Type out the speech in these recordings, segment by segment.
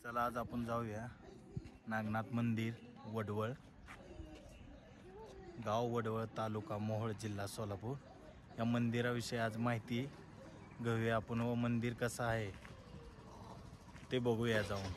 चला आज आपण जाऊया नागनाथ मंदिर वडवळ, गाव वडवळ, तालुका मोहोळ, जिल्हा सोलापूर। या मंदिराविषयी आज माहिती घेऊया आपण व मंदिर कसं आहे ते बघूया जाऊन।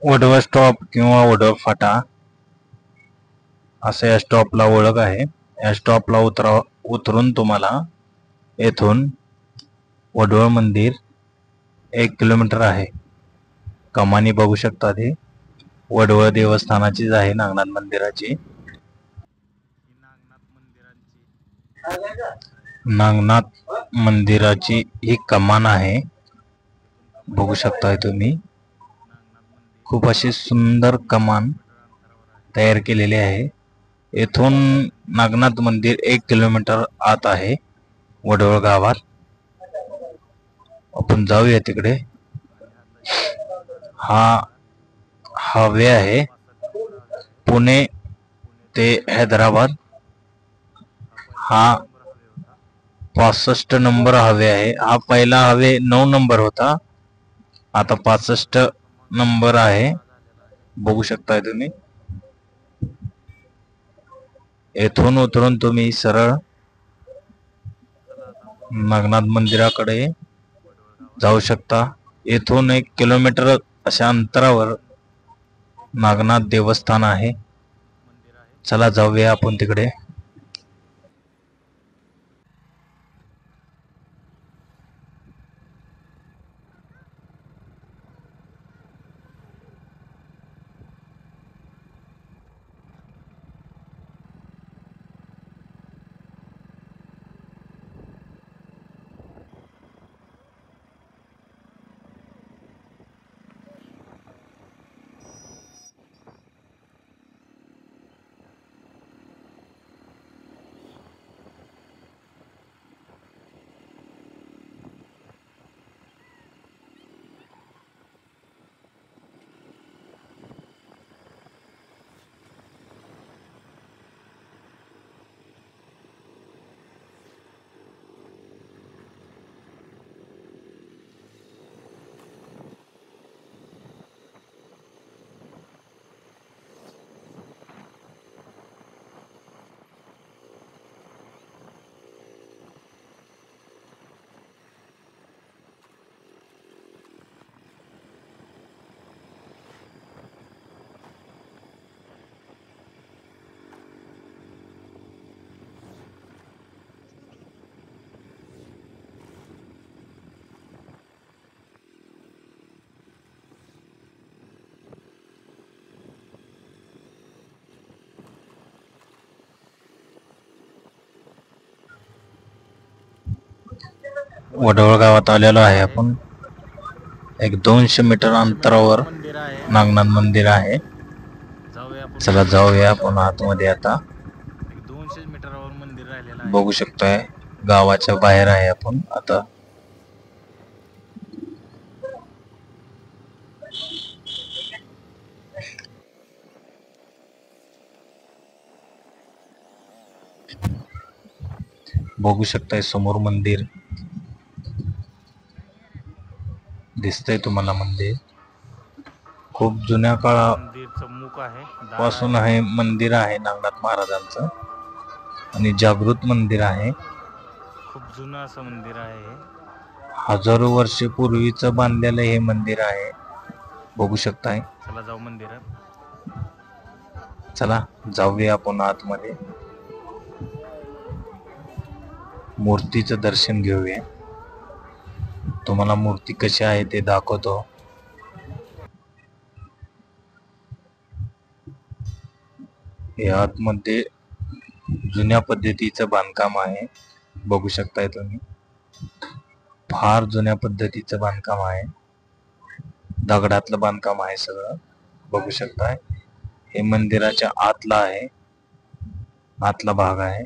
वडवळ स्टॉप किंवा वडवळ फाटा असं या स्टॉपला ओळख आहे। या स्टॉपला उतरून तुम्हाला येथून वडवळ मंदिर 1 किलोमीटर आहे। कमानी बघू शकता, ते वडवळ देवस्थानाचीच आहे, नागनाथ मंदिराची। नागनाथ मंदिराची ही कमान आहे, बघू शकताय तुम्ही। खूप अशी सुंदर कमान तयार केलेली आहे। येथून नागनाथ मंदिर 1 किलोमीटर आत आहे वडवळ गावात। आपण जाऊया तिकडे। हा हायवे आहे, पुणे ते हैदराबाद। हा 65 नंबर हायवे आहे। हा पहिला हायवे 9 नंबर होता, आता 65 नंबर आहे, बघू शकताय तुम्ही। येथून उतरून तुम्ही सरळ नागनाथ मंदिराकडे जाऊ शकता। येथून 1 किलोमीटर अशा अंतरावर नागनाथ देवस्थान आहे। चला जाऊया आपण तिकडे। वडवळ गावात आलेलो आहे आपण। एक 200 मीटर अंतरावर नागनाथ मंदिर आहे। चला जाऊया आपण आतमध्ये आता। 200 मीटरवर मंदिर राहिलेलं आहे, बघू शकताय। गावाच्या बाहेर आहे आपण आता। बघू शकताय समोर मंदिर दिसतंय तुम्हाला. मंदिर खूप जुन्या मंदिरचं मुख आहे, दार काळापासून आहे मंदिर आहे नागनाथ महाराजांचं, आणि जागृत मंदिर आहे. खूप जुनं असं मंदिर आहे हे. हजारो वर्षे पूर्वीचं बांधलेलं हे मंदिर आहे, बघू शकताय. चला जाऊ मंदिरात. चला जाऊया आपण आतमध्ये, मूर्तीचं दर्शन घेऊया. तुम्हाला मूर्ती कशी आहे ते दाखवतो. हे आतमध्ये जुन्या पद्धतीचं बांधकाम आहे, बघू शकताय तुम्ही. फार जुन्या पद्धतीचं बांधकाम आहे, दगडातलं बांधकाम आहे सगळं, बघू शकताय. हे मंदिराच्या आतला आहे, आतला भाग आहे.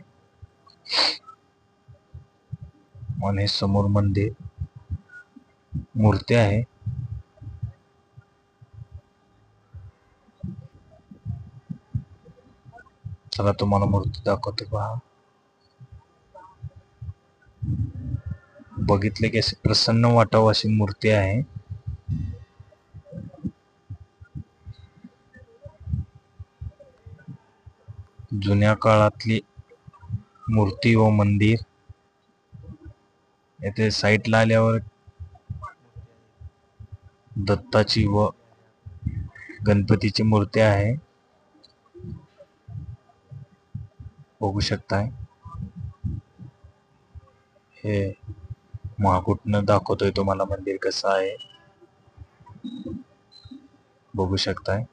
आणि समोर मंदिर, मूर्ती आहे. चला तुम्हाला मूर्ती दाखवतो पहा. बघितले की असे प्रसन्न वाटावं अशी मूर्ती आहे. जुन्या काळातली मूर्ती व मंदिर. येथे साईडला आल्यावर दत्ताची व गणपतीची मूर्ती आहे, बघू शकताय. हे मागूटनं दाखवतोय तुम्हाला मंदिर कसं आहे, बघू शकताय.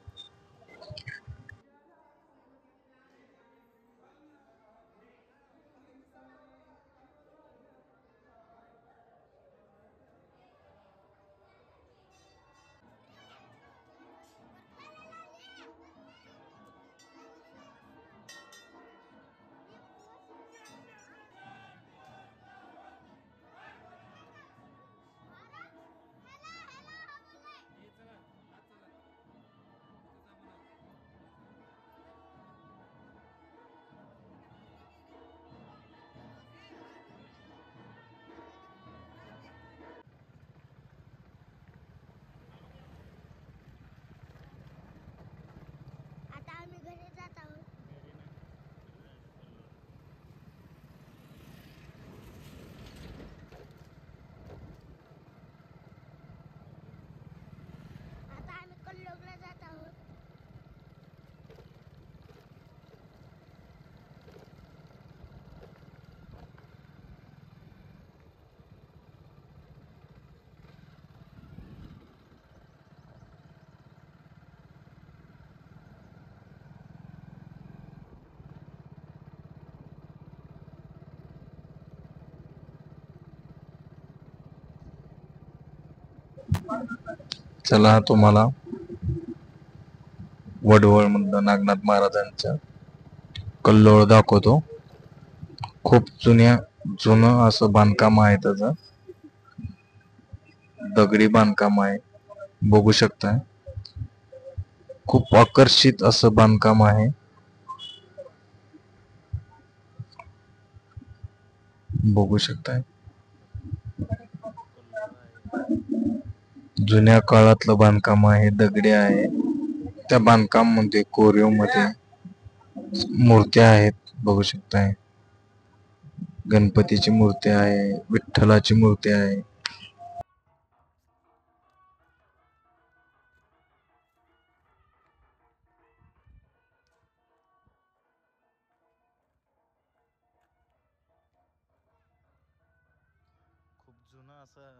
आता आम्ही घरी जात आहोत. आता आम्ही कल्लोगला जात आहोत. चला तुम्हाला वडवळ मधलं नागनाथ महाराजांचं कल्लोळ दाखवतो. खूप जुनं असं बांधकाम आहे, त्याचं दगडी बांधकाम आहे, बघू शकताय. खूप आकर्षित असं बांधकाम आहे, बघू शकताय. जुन्या काळातलं बांधकाम आहे, दगडी आहे. त्या बांधकाम मध्ये कोरीव मध्ये मूर्त्या आहेत, बघू शकताय. गणपतीची मूर्ती आहे, विठ्ठलाची मूर्ती आहे. खूप जुनं असं